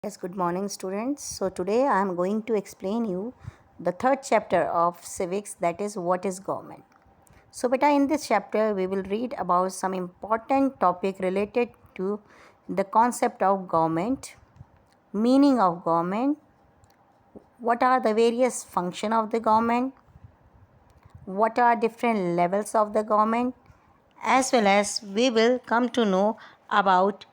Yes, good morning, students. So today I am going to explain you the third chapter of civics, that is what is government. So beta, in this chapter we will read about some important topic related to the concept of government, meaning of government, what are the various function of the government, what are different levels of the government, as well as we will come to know about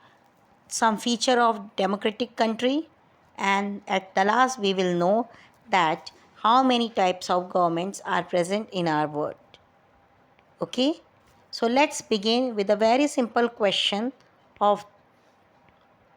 some feature of democratic country, and at the last we will know that how many types of governments are present in our world. Okay, so let's begin with a very simple question of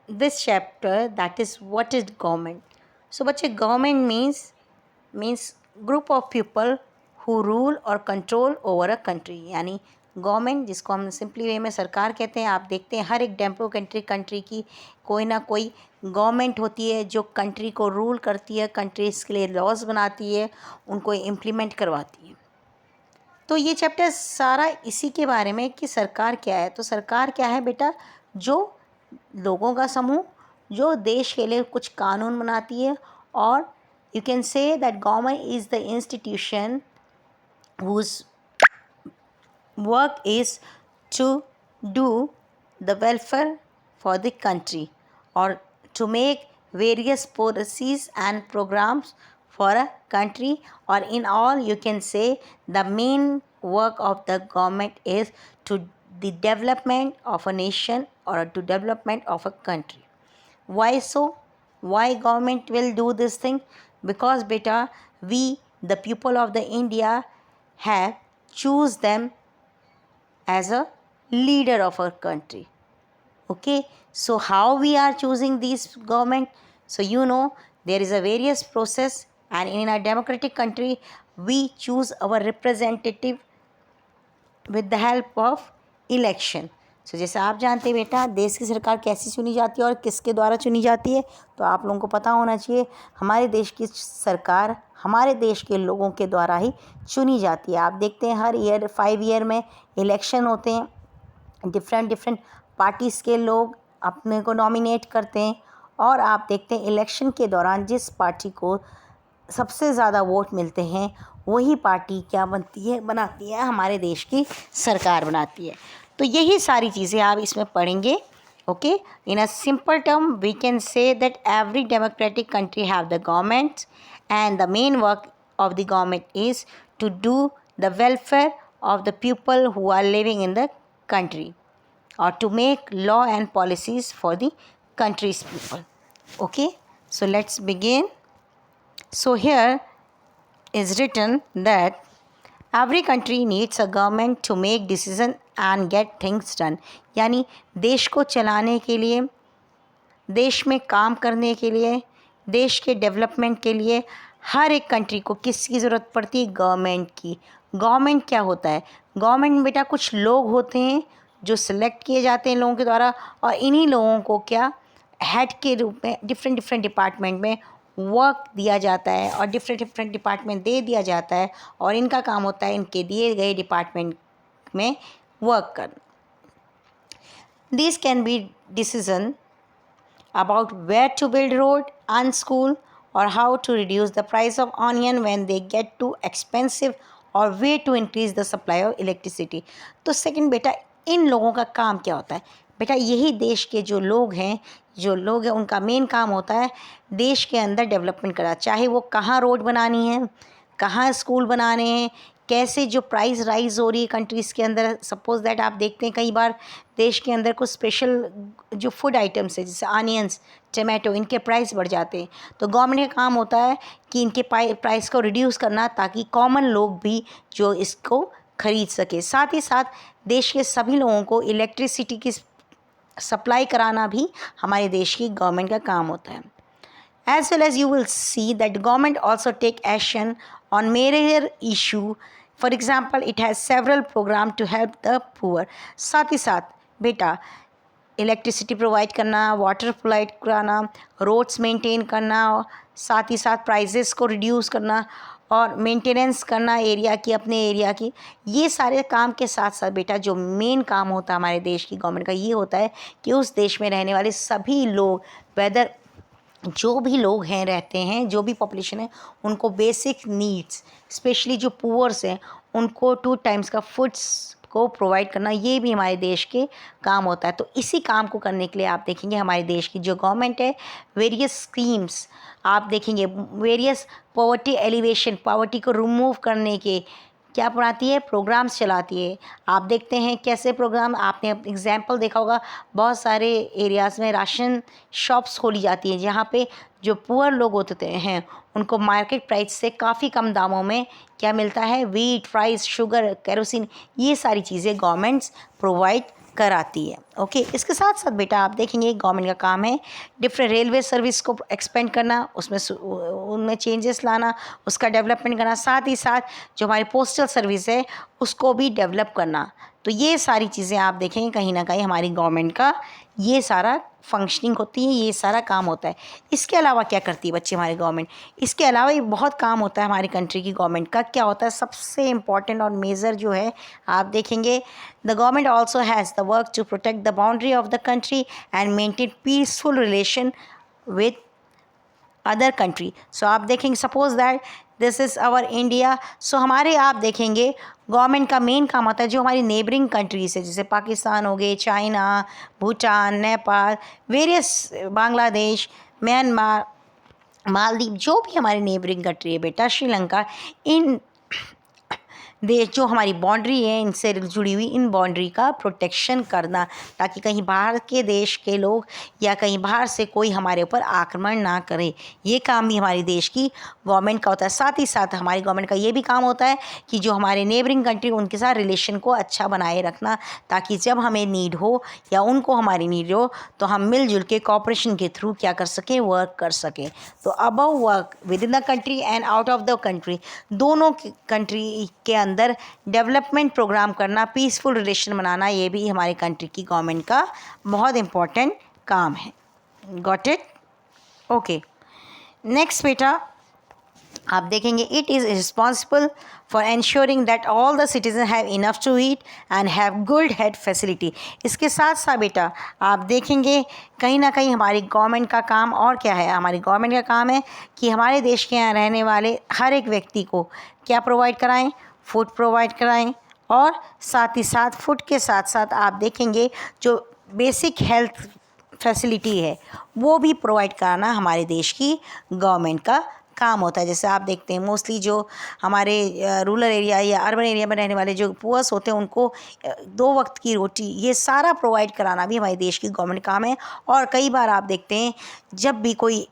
this chapter, that is what is government. So बच्चे government means group of people who rule or control over a country, यानी government जिसको हम simply वे में सरकार कहते हैं. आप देखते हैं हर एक डेमोक्रेटिक कंट्री की कोई ना कोई गवर्नमेंट होती है जो कंट्री को रूल करती है, कंट्रीज़ के लिए लॉज बनाती है, उनको इम्प्लीमेंट करवाती है. तो ये चैप्टर सारा इसी के बारे में कि सरकार क्या है. तो सरकार क्या है बेटा? जो लोगों का समूह जो देश के लिए कुछ कानून बनाती है. और you can say that government is the institution whose work is to do the welfare for the country or to make various policies and programs for a country, or in all you can say the main work of the government is to the development of a nation or to development of a country. Why so? Why government will do this thing? Because beta, we the people of the India have choose them as a leader of our country. Okay, so how we are choosing these government? So there is a various process, and in a democratic country we choose our representative with the help of election. सो जैसे आप जानते हैं बेटा देश की सरकार कैसी चुनी जाती है और किसके द्वारा चुनी जाती है, तो आप लोगों को पता होना चाहिए हमारे देश की सरकार हमारे देश के लोगों के द्वारा ही चुनी जाती है. आप देखते हैं हर ईयर 5 ईयर में इलेक्शन होते हैं, डिफरेंट पार्टीज़ के लोग अपने को नॉमिनेट करते हैं, और आप देखते हैं इलेक्शन के दौरान जिस पार्टी को सबसे ज़्यादा वोट मिलते हैं वही पार्टी क्या बनाती है हमारे देश की सरकार बनाती है. तो यही सारी चीज़ें आप इसमें पढ़ेंगे. Okay, in a simple term we can say that every democratic country have the government and the main work of the government is to do the welfare of the people who are living in the country or to make law and policies for the country's people. Okay, so let's begin. So here is written that every country needs a government to make decision and get things done. यानी देश को चलाने के लिए, देश में काम करने के लिए, देश के डेवलपमेंट के लिए हर एक कंट्री को किसकी ज़रूरत पड़ती है? गवर्नमेंट की. गवर्नमेंट क्या होता है? गवर्नमेंट बेटा कुछ लोग होते हैं जो सिलेक्ट किए जाते हैं लोगों के द्वारा, और इन्हीं लोगों को क्या हेड के रूप में डिफरेंट डिपार्टमेंट में वर्क दिया जाता है और डिफरेंट डिपार्टमेंट दे दिया जाता है, और इनका काम होता है इनके दिए गए डिपार्टमेंट में वर्क करना. This can be decision about where to build road and school, or how to reduce the price of onion when they get too expensive, or way to increase the supply of electricity. तो second बेटा इन लोगों का काम क्या होता है? बेटा यही देश के जो लोग हैं उनका मेन काम होता है देश के अंदर डेवलपमेंट करना. चाहे वो कहाँ रोड बनानी है, कहाँ स्कूल बनाने हैं, कैसे जो प्राइस राइज हो रही है कंट्रीज़ के अंदर. सपोज दैट आप देखते हैं कई बार देश के अंदर कुछ स्पेशल जो फूड आइटम्स है जैसे आनियंस, टमाटो, इनके प्राइस बढ़ जाते हैं. तो गवर्नमेंट का काम होता है कि इनके प्राइस को रिड्यूस करना ताकि कॉमन लोग भी जो इसको ख़रीद सके. साथ ही साथ देश के सभी लोगों को इलेक्ट्रिसिटी की सप्लाई कराना भी हमारे देश की गवर्नमेंट का काम होता है. As well as you will see that government also take action on major issue. For example, it has several program to help the poor. साथ ही साथ बेटा इलेक्ट्रिसिटी प्रोवाइड करना, वाटर प्रोवाइड कराना, रोड्स मेंटेन करना, साथ ही साथ प्राइजेस को reduce करना और मेंटेनेंस करना एरिया की, अपने एरिया की. ये सारे काम के साथ साथ बेटा जो मेन काम होता है हमारे देश की गवर्नमेंट का ये होता है कि उस देश में रहने वाले सभी लोग वेदर जो भी लोग हैं रहते हैं, जो भी पॉपुलेशन है, उनको बेसिक नीड्स, स्पेशली जो पुअर्स हैं उनको 2 टाइम्स का फूड्स को प्रोवाइड करना, ये भी हमारे देश के काम होता है। तो इसी काम को करने के लिए आप देखेंगे हमारे देश की जो गवर्नमेंट है, वेरियस स्कीम्स आप देखेंगे, वेरियस पॉवर्टी एलिवेशन, पॉवर्टी को रिमूव करने के क्या बनाती है, प्रोग्राम्स चलाती है। आप देखते हैं कैसे प्रोग्राम, आपने एग्जाम्पल देखा होगा, बहुत सारे एरियाज़ में राशन शॉप्स खोली जाती हैं जहाँ पे जो पुअर लोग होते हैं उनको मार्केट प्राइस से काफ़ी कम दामों में क्या मिलता है, वीट, राइस, शुगर, केरोसिन, ये सारी चीज़ें गवर्नमेंट्स प्रोवाइड कराती है। ओके, इसके साथ साथ बेटा आप देखेंगे गवर्नमेंट का काम है डिफरेंट रेलवे सर्विस को एक्सपेंड करना, उसमें उनमें चेंजेस लाना, उसका डेवलपमेंट करना, साथ ही साथ जो हमारी पोस्टल सर्विस है उसको भी डेवलप करना। तो ये सारी चीज़ें आप देखेंगे कहीं ना कहीं हमारी गवर्नमेंट का ये सारा फंक्शनिंग होती है, ये सारा काम होता है। इसके अलावा क्या करती है बच्चे हमारी गवर्नमेंट, इसके अलावा ये बहुत काम होता है हमारी कंट्री की गवर्नमेंट का। क्या होता है सबसे इम्पॉर्टेंट और मेजर जो है आप देखेंगे, the government also has the work to protect the boundary of the country and maintain peaceful relation with other country. So आप देखेंगे suppose that this is our India, so हमारे आप देखेंगे गवर्नमेंट का मेन काम होता है जो हमारी नेबरिंग कंट्रीज़ है, जैसे पाकिस्तान हो गए, China, Bhutan, Nepal, various, Bangladesh, Myanmar, Maldives, जो भी हमारी नेबरिंग कंट्री है बेटा, श्रीलंका, इन देश जो हमारी बाउंड्री है इनसे जुड़ी हुई, इन बाउंड्री का प्रोटेक्शन करना ताकि कहीं बाहर के देश के लोग या कहीं बाहर से कोई हमारे ऊपर आक्रमण ना करे। ये काम भी हमारी देश की गवर्नमेंट का होता है। साथ ही साथ हमारी गवर्नमेंट का ये भी काम होता है कि जो हमारे नेबरिंग कंट्री उनके साथ रिलेशन को अच्छा बनाए रखना, ताकि जब हमें नीड हो या उनको हमारी नीड हो तो हम मिलजुल के कॉपरेशन के थ्रू क्या कर सकें, वर्क कर सकें। तो above work with in the country and out of the country, दोनों कंट्री के अंदर डेवलपमेंट प्रोग्राम करना, पीसफुल रिलेशन बनाना, ये भी हमारी कंट्री की गवर्नमेंट का बहुत इम्पोर्टेंट काम है। Got it? ओके, नेक्स्ट बेटा आप देखेंगे it is responsible for ensuring that all the citizen have enough to eat and have good health facility. इसके साथ साथ बेटा आप देखेंगे कहीं ना कहीं हमारी गवर्नमेंट का काम और क्या है, हमारी गवर्नमेंट का काम है कि हमारे देश के यहाँ रहने वाले हर एक व्यक्ति को क्या प्रोवाइड कराएं, फूड प्रोवाइड कराएं, और साथ ही साथ फूड के साथ साथ आप देखेंगे जो बेसिक हेल्थ फैसिलिटी है वो भी प्रोवाइड कराना हमारे देश की गवर्नमेंट का काम होता है। जैसे आप देखते हैं मोस्टली जो हमारे रूरल एरिया या अर्बन एरिया में रहने वाले जो पुअर्स होते हैं उनको 2 वक्त की रोटी, ये सारा प्रोवाइड कराना भी हमारे देश की गवर्नमेंट काम है। और कई बार आप देखते हैं जब भी कोई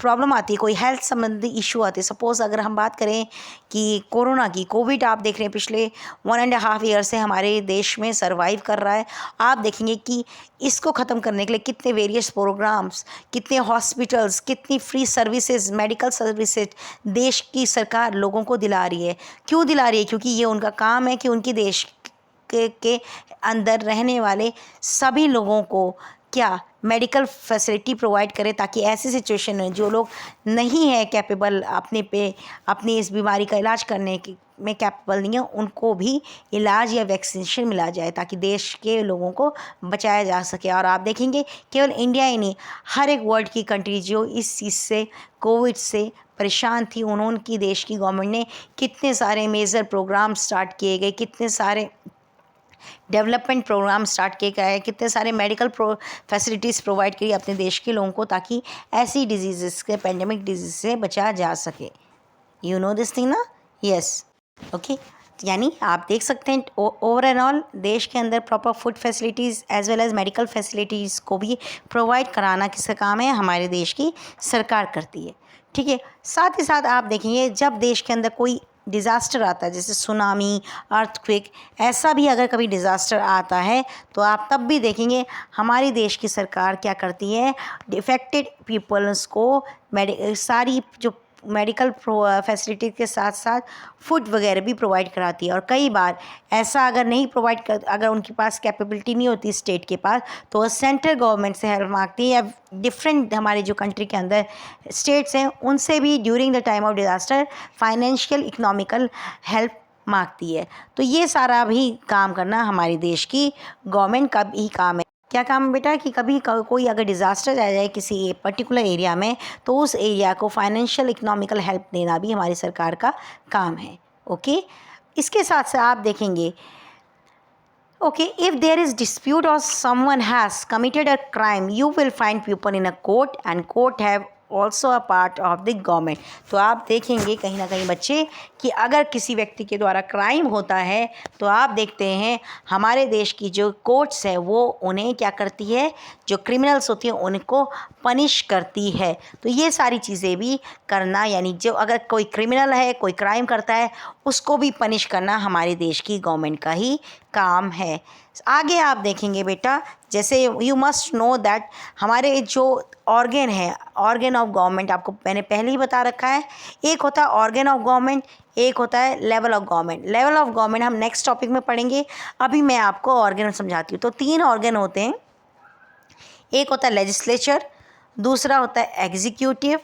प्रॉब्लम आती है, कोई हेल्थ संबंधी इशू आती है, सपोज़ अगर हम बात करें कि कोरोना की, कोविड आप देख रहे हैं पिछले 1.5 ईयर से हमारे देश में सरवाइव कर रहा है। आप देखेंगे कि इसको ख़त्म करने के लिए कितने वेरियस प्रोग्राम्स, कितने हॉस्पिटल्स, कितनी फ्री सर्विसेज, मेडिकल सर्विसेज देश की सरकार लोगों को दिला रही है। क्यों दिला रही है? क्योंकि ये उनका काम है कि उनकी देश के अंदर रहने वाले सभी लोगों को क्या मेडिकल फैसिलिटी प्रोवाइड करें, ताकि ऐसी सिचुएशन में जो लोग नहीं है कैपेबल, अपनी इस बीमारी का इलाज करने की में कैपेबल नहीं है, उनको भी इलाज या वैक्सीनेशन मिला जाए ताकि देश के लोगों को बचाया जा सके। और आप देखेंगे केवल इंडिया ही नहीं, हर एक वर्ल्ड की कंट्री जो इस चीज़ से, कोविड से परेशान थी, उनकी देश की गवर्नमेंट ने कितने सारे मेजर प्रोग्राम स्टार्ट किए गए, कितने सारे डेवलपमेंट प्रोग्राम स्टार्ट किए गए, कितने सारे मेडिकल फैसिलिटीज़ प्रोवाइड करी अपने देश के लोगों को, ताकि ऐसी डिजीज़ के, पेंडेमिक डिजीज़ से बचा जा सके। यू नो दिस थिंग ना? Yes, okay. यानी आप देख सकते हैं ओवर एंड ऑल देश के अंदर proper food facilities as well as medical facilities को भी प्रोवाइड कराना किसका काम है? हमारे देश की सरकार करती है। ठीक है, साथ ही साथ आप देखेंगे जब देश के अंदर कोई डिज़ास्टर आता है, जैसे सुनामी, अर्थक्वेक, ऐसा भी अगर कभी डिज़ास्टर आता है तो आप तब भी देखेंगे हमारी देश की सरकार क्या करती है, इफ़ेक्टेड पीपल्स को सारी जो मेडिकल फैसिलिटी के साथ साथ फूड वगैरह भी प्रोवाइड कराती है। और कई बार ऐसा अगर नहीं प्रोवाइड कर, अगर उनके पास कैपेबिलिटी नहीं होती स्टेट के पास, तो सेंट्रल गवर्नमेंट से हेल्प मांगती है, या डिफरेंट हमारे जो कंट्री के अंदर स्टेट्स हैं उनसे भी during the time of disaster financial economical help मांगती है। तो ये सारा भी काम करना हमारी देश की गवर्नमेंट का भी काम है। क्या काम है बेटा कि कभी कोई अगर डिज़ास्टर आ जाए किसी पर्टिकुलर एरिया में, तो उस एरिया को फाइनेंशियल इकोनॉमिकल हेल्प देना भी हमारी सरकार का काम है। ओके, इसके साथ साथ आप देखेंगे, okay, if there is dispute or someone has committed a crime, you will find people in a court and court have also a part of the government। तो आप देखेंगे कहीं ना कहीं बच्चे कि अगर किसी व्यक्ति के द्वारा क्राइम होता है तो आप देखते हैं हमारे देश की जो कोर्ट्स है वो उन्हें क्या करती है, जो क्रिमिनल्स होती हैं उनको पनिश करती है। तो ये सारी चीज़ें भी करना, यानी जो अगर कोई क्रिमिनल है, कोई क्राइम करता है, उसको भी पनिश करना हमारे देश की गवर्नमेंट का ही काम है। आगे आप देखेंगे बेटा, जैसे यू मस्ट नो दैट हमारे जो ऑर्गन है, ऑर्गन ऑफ गवर्नमेंट, आपको मैंने पहले ही बता रखा है, एक होता है ऑर्गन ऑफ गवर्नमेंट, एक होता है level of government. Level of government हम नेक्स्ट टॉपिक में पढ़ेंगे, अभी मैं आपको ऑर्गन समझाती हूँ। तो 3 ऑर्गन होते हैं, एक होता है लेजिस्लेचर, दूसरा होता है एग्जीक्यूटिव,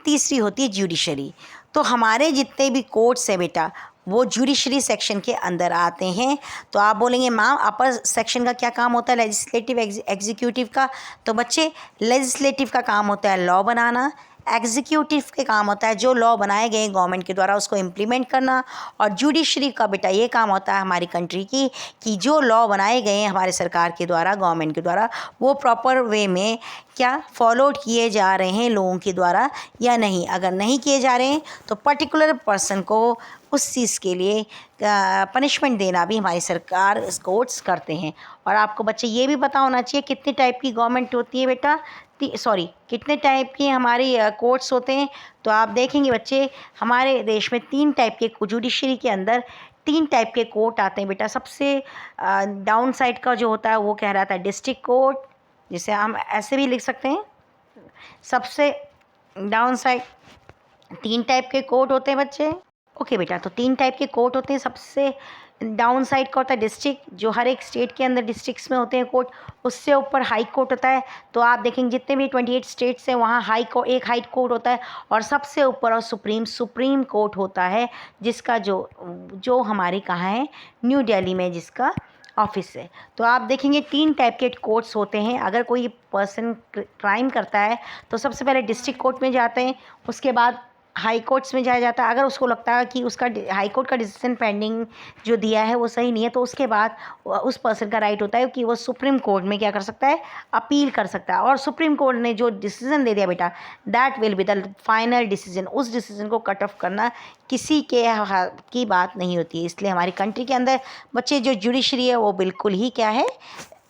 तीसरी होती है जुडिशरी। तो हमारे जितने भी कोर्ट्स हैं बेटा वो जुडिशरी सेक्शन के अंदर आते हैं। तो आप बोलेंगे मैम अपर सेक्शन का क्या काम होता है, लेजिस्लेटिव एग्जीक्यूटिव का? तो बच्चे लेजिस्लेटिव का काम होता है लॉ बनाना, एग्जीक्यूटिव के काम होता है जो लॉ बनाए गए गवर्नमेंट के द्वारा उसको इम्प्लीमेंट करना, और जुडिशरी का बेटा ये काम होता है हमारी कंट्री की कि जो लॉ बनाए गए हैं हमारे सरकार के द्वारा, गवर्नमेंट के द्वारा, वो प्रॉपर वे में क्या फॉलोड किए जा रहे हैं लोगों के द्वारा या नहीं। अगर नहीं किए जा रहे हैं तो पर्टिकुलर पर्सन को उस चीज़ के लिए पनिशमेंट देना भी हमारी सरकार कोर्ट्स करते हैं। और आपको बच्चे ये भी पता होना चाहिए कितने टाइप की गवर्नमेंट होती है बेटा, कितने टाइप के हमारी कोर्ट्स होते हैं। तो आप देखेंगे बच्चे हमारे देश में 3 टाइप के, जुडिशरी के अंदर 3 टाइप के कोर्ट आते हैं बेटा। सबसे डाउन साइड का जो होता है वो कहलाता है डिस्ट्रिक्ट कोर्ट, जिसे हम ऐसे भी लिख सकते हैं, सबसे डाउन साइड 3 टाइप के कोर्ट होते हैं बच्चे। ओके बेटा, तो 3 टाइप के कोर्ट होते हैं। सबसे डाउन साइड का होता है डिस्ट्रिक्ट, जो हर एक स्टेट के अंदर डिस्ट्रिक्ट्स में होते हैं कोर्ट। उससे ऊपर हाई कोर्ट होता है। तो आप देखेंगे जितने भी 28 स्टेट्स हैं वहाँ एक हाई कोर्ट होता है, और सबसे ऊपर और सुप्रीम कोर्ट होता है, जिसका जो हमारे कहाँ है, न्यू दिल्ली में जिसका ऑफिस है। तो आप देखेंगे 3 टाइप के कोर्ट्स होते हैं। अगर कोई पर्सन क्राइम करता है तो सबसे पहले डिस्ट्रिक्ट कोर्ट में जाते हैं, उसके बाद हाई कोर्ट्स में जाया जाता है। अगर उसको लगता है कि उसका हाई कोर्ट का डिसीजन पेंडिंग जो दिया है वो सही नहीं है, तो उसके बाद उस पर्सन का राइट होता है कि वो सुप्रीम कोर्ट में क्या कर सकता है, अपील कर सकता है। और सुप्रीम कोर्ट ने जो डिसीजन दे दिया बेटा, that will be the final decision. उस डिसीजन को कट ऑफ करना किसी की बात नहीं होती है। इसलिए हमारी कंट्री के अंदर बच्चे जो जुडिशरी है वो बिल्कुल ही क्या है,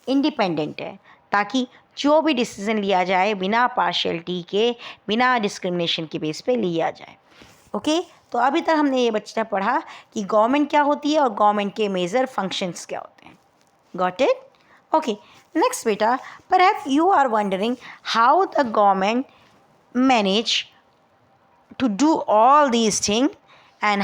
इंडिपेंडेंट है, ताकि जो भी डिसीज़न लिया जाए बिना पार्शियलिटी के, बिना डिस्क्रिमिनेशन के बेस पे लिया जाए। ओके, तो अभी तक हमने ये बच्चा पढ़ा कि गवर्नमेंट क्या होती है और गवर्नमेंट के मेजर फंक्शंस क्या होते हैं। Got it? ओके, नेक्स्ट बेटा, perhaps you are wondering how the government manage to do all these things and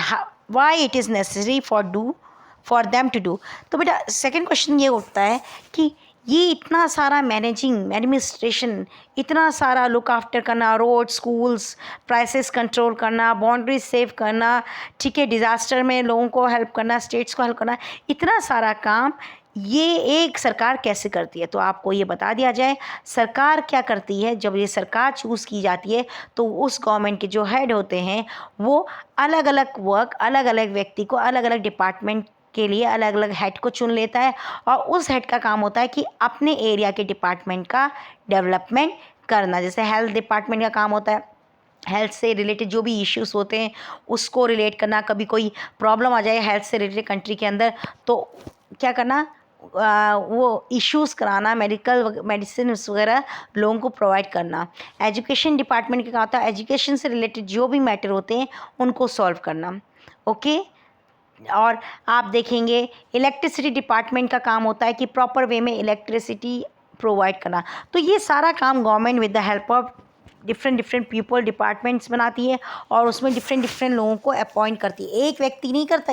why it is necessary for them to do। तो बेटा सेकंड क्वेश्चन ये उठता है कि ये इतना सारा मैनेजिंग, एडमिनिस्ट्रेशन, इतना सारा लुक आफ्टर करना, रोड, स्कूल्स, प्राइसेस कंट्रोल करना, बाउंड्रीज सेव करना, ठीक है, डिज़ास्टर में लोगों को हेल्प करना, स्टेट्स को हेल्प करना, इतना सारा काम ये एक सरकार कैसे करती है? तो आपको ये बता दिया जाए, सरकार क्या करती है। जब ये सरकार चूज़ की जाती है तो उस गवर्नमेंट के जो हेड होते हैं वो अलग अलग वर्क, अलग अलग व्यक्ति को, अलग अलग डिपार्टमेंट के लिए अलग अलग हेड को चुन लेता है, और उस हेड का काम होता है कि अपने एरिया के डिपार्टमेंट का डेवलपमेंट करना। जैसे हेल्थ डिपार्टमेंट का काम होता है हेल्थ से रिलेटेड जो भी इश्यूज़ होते हैं उसको रिलेट करना। कभी कोई प्रॉब्लम आ जाए हेल्थ से रिलेटेड कंट्री के अंदर तो क्या करना, वो इश्यूज़ कराना, मेडिसिन वगैरह लोगों को प्रोवाइड करना। एजुकेशन डिपार्टमेंट का क्या होता है, एजुकेशन से रिलेटेड जो भी मैटर होते हैं उनको सॉल्व करना। ओके, और आप देखेंगे इलेक्ट्रिसिटी डिपार्टमेंट का काम होता है कि प्रॉपर वे में इलेक्ट्रिसिटी प्रोवाइड करना। तो ये सारा काम government with the help of different people departments बनाती है, और उसमें डिफरेंट लोगों को अपॉइंट करती है। एक व्यक्ति नहीं करता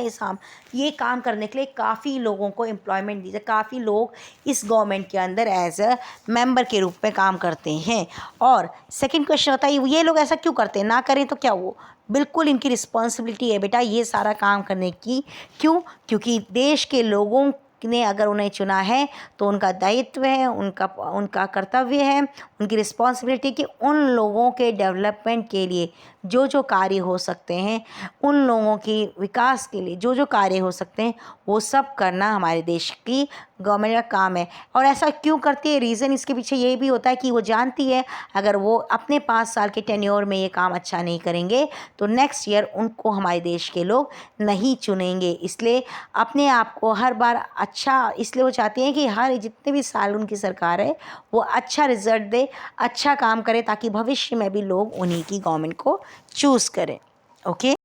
ये काम करने के लिए काफ़ी लोगों को एम्प्लॉयमेंट दी जाए। काफ़ी लोग इस गवर्नमेंट के अंदर एज अ मेंबर के रूप में काम करते हैं। और सेकंड क्वेश्चन होता है ये लोग ऐसा क्यों करते हैं, ना करें तो क्या, वो बिल्कुल इनकी रिस्पॉन्सिबिलिटी है बेटा ये सारा काम करने की। क्यों? क्योंकि देश के लोगों ने अगर उन्हें चुना है तो उनका दायित्व है, उनका कर्तव्य है, उनकी रिस्पॉन्सिबिलिटी कि उन लोगों के डेवलपमेंट के लिए जो जो कार्य हो सकते हैं, उन लोगों की विकास के लिए जो जो कार्य हो सकते हैं, वो सब करना हमारे देश की गवर्नमेंट का काम है। और ऐसा क्यों करती है, रीज़न इसके पीछे ये भी होता है कि वो जानती है अगर वो अपने 5 साल के टेन्योर में ये काम अच्छा नहीं करेंगे तो नेक्स्ट ईयर उनको हमारे देश के लोग नहीं चुनेंगे। इसलिए अपने आप को हर बार अच्छा, इसलिए वो चाहती हैं कि हर जितने भी साल उनकी सरकार है वो अच्छा रिजल्ट दे, अच्छा काम करे, ताकि भविष्य में भी लोग उन्हीं की गवर्नमेंट को चूज़ करें। ओके।